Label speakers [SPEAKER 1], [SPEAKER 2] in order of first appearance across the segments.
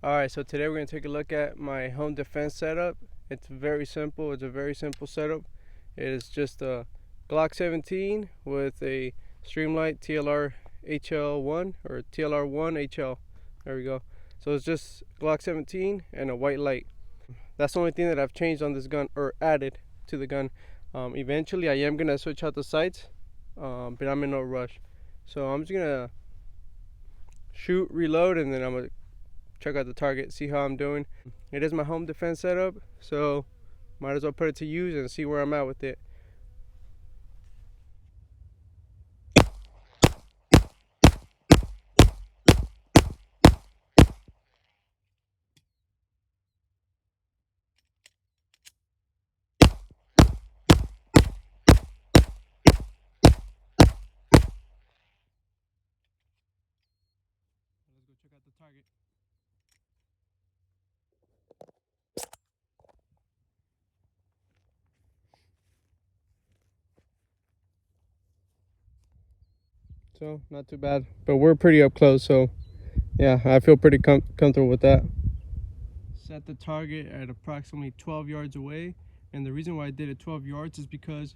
[SPEAKER 1] Alright, so today we're going to take a look at my home defense setup. It's very simple. It's a very simple setup. It is just a Glock 17 with a Streamlight TLR HL1 or TLR1 HL. There we go. So it's just Glock 17 and a white light. That's the only thing that I've changed on this gun or added to the gun. Eventually I am going to switch out the sights, but I'm in no rush. So I'm just going to shoot, reload, and then I'm going to check out the target, see how I'm doing. It is my home defense setup, so might as well put it to use and see where I'm at with it. Let's go check out the target. So not too bad, but we're pretty up close, so yeah, I feel pretty comfortable with that. Set the target at approximately 12 yards away, and the reason why I did it 12 yards is because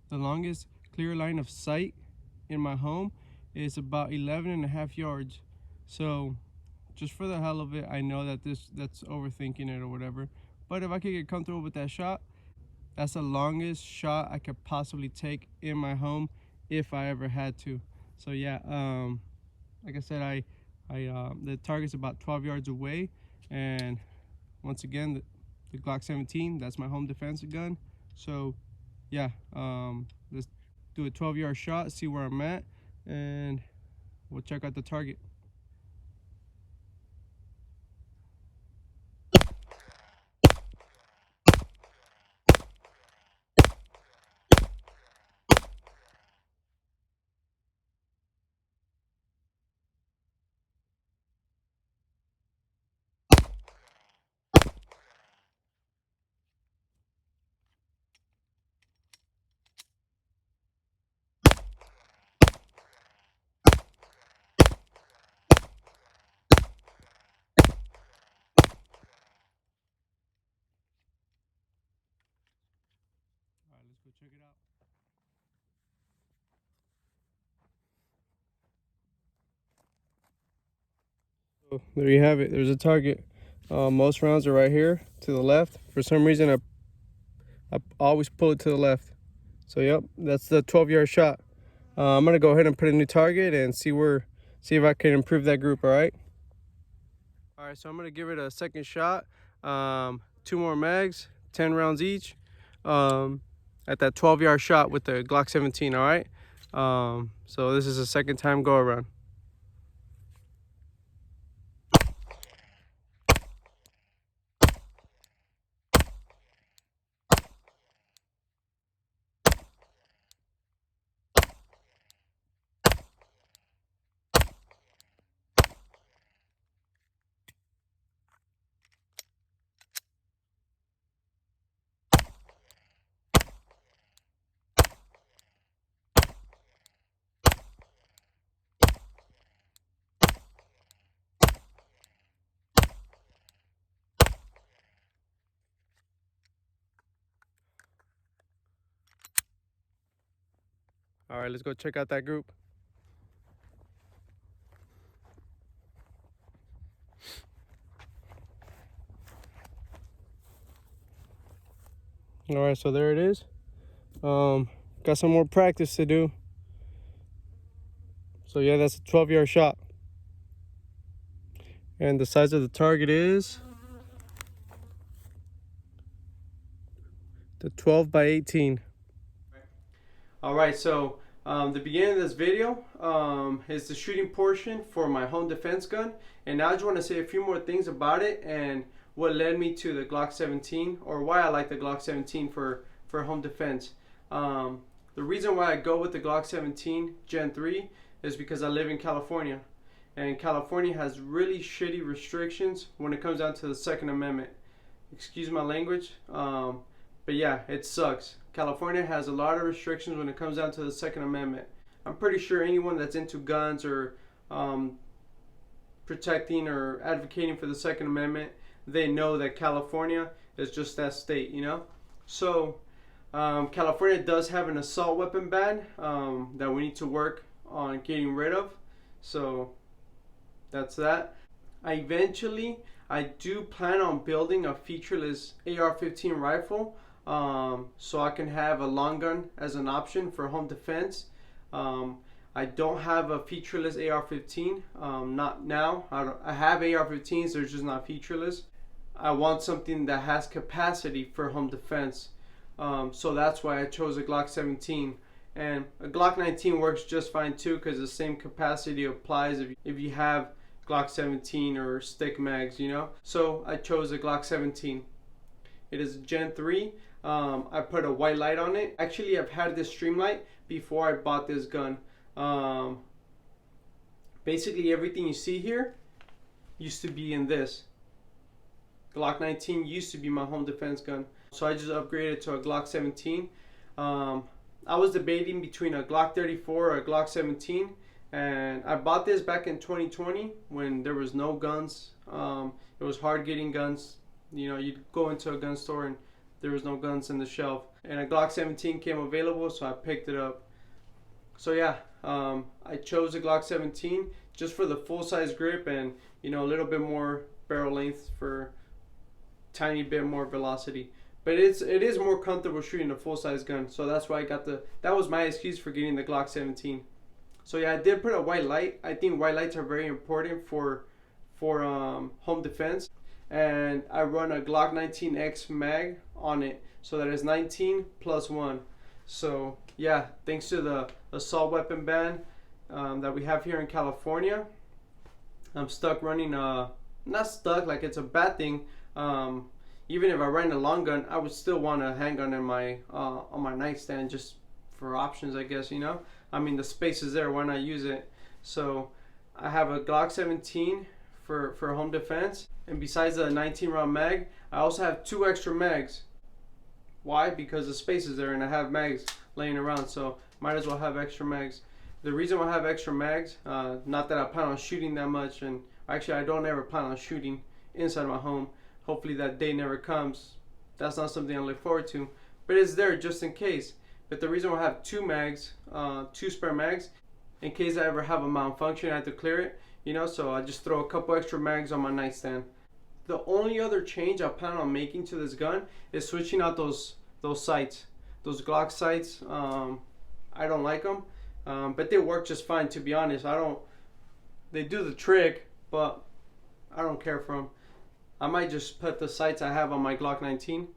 [SPEAKER 1] the longest clear line of sight in my home is about 11.5 yards. So just for the hell of it, I know that that's overthinking it or whatever, but if I could get comfortable with that shot, that's the longest shot I could possibly take in my home if I ever had to. So yeah, like I said, the target's about 12 yards away, and once again, the Glock 17, that's my home defense gun. So yeah, let's do a 12-yard shot, see where I'm at, and we'll check out the target. All right, let's go check it out. So there you have it. There's a target. Most rounds are right here to the left. For some reason, I always pull it to the left. So yep, that's the 12-yard shot. I'm gonna go ahead and put a new target and see if I can improve that group. All right. All right. So I'm gonna give it a second shot. 2 more mags, 10 rounds each. At that 12-yard shot with the Glock 17. All right. So this is a second time go around. All right, let's go check out that group. All right, so there it is. Got some more practice to do. So yeah, that's a 12-yard shot. And the size of the target is the 12 by 18. All right, so the beginning of this video is the shooting portion for my home defense gun. And now I just want to say a few more things about it and what led me to the Glock 17, or why I like the Glock 17 for home defense. The reason why I go with the Glock 17 Gen 3 is because I live in California. And California has really shitty restrictions when it comes down to the Second Amendment. Excuse my language, but yeah, it sucks. California has a lot of restrictions when it comes down to the Second Amendment. I'm pretty sure anyone that's into guns or protecting or advocating for the Second Amendment, they know that California is just that state, you know? So California does have an assault weapon ban that we need to work on getting rid of. So that's that. I do plan on building a featureless AR-15 rifle, so I can have a long gun as an option for home defense. I don't have a featureless AR-15, not now. I have AR-15s, they're just not featureless. I want something that has capacity for home defense, so that's why I chose a Glock 17. And a Glock 19 works just fine too, because the same capacity applies if you have Glock 17 or stick mags, you know. So I chose a Glock 17. It is Gen 3. I put a white light on it. Actually, I've had this stream light before I bought this gun. Basically everything you see here used to be in this. Glock 19 used to be my home defense gun, so I just upgraded to a Glock 17. I was debating between a Glock 34 or a Glock 17, and I bought this back in 2020 when there was no guns. It was hard getting guns. You know, you'd go into a gun store and there was no guns in the shelf, and a Glock 17 came available, so I picked it up. So yeah, I chose a Glock 17 just for the full-size grip and, you know, a little bit more barrel length for tiny bit more velocity. But it is more comfortable shooting a full-size gun, so that's why I got that was my excuse for getting the Glock 17. So yeah, I did put a white light. I think white lights are very important for home defense, and I run a Glock 19X mag on it, so that is 19 plus 1. So yeah, thanks to the assault weapon ban that we have here in California, I'm stuck running not stuck like it's a bad thing. Even if I ran a long gun, I would still want a handgun in my on my nightstand, just for options, I guess, you know. I mean, the space is there, why not use it? So I have a Glock 17 for home defense, and besides the 19 round mag, I also have 2 extra mags. Why? Because the space is there and I have mags laying around, so might as well have extra mags. The reason why I have extra mags, not that I plan on shooting that much, and actually I don't ever plan on shooting inside my home. Hopefully that day never comes. That's not something I look forward to, but it's there just in case. But the reason why I have 2 mags, 2 spare mags, in case I ever have a malfunction, I have to clear it, you know, so I just throw a couple extra mags on my nightstand. The only other change I plan on making to this gun is switching out those sights, those Glock sights. I don't like them, but they work just fine, to be honest. They do the trick, but I don't care for them. I might just put the sights I have on my Glock 19,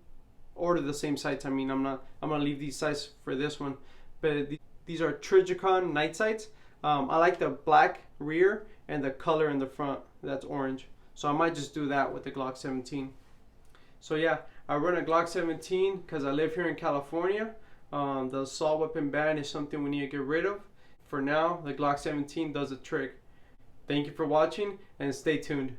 [SPEAKER 1] order the same sights. I mean, I'm gonna leave these sights for this one, but these are Trijicon night sights. I like the black rear and the color in the front, that's orange. So I might just do that with the Glock 17. So yeah, I run a Glock 17 because I live here in California. The assault weapon ban is something we need to get rid of. For now, the Glock 17 does the trick. Thank you for watching and stay tuned.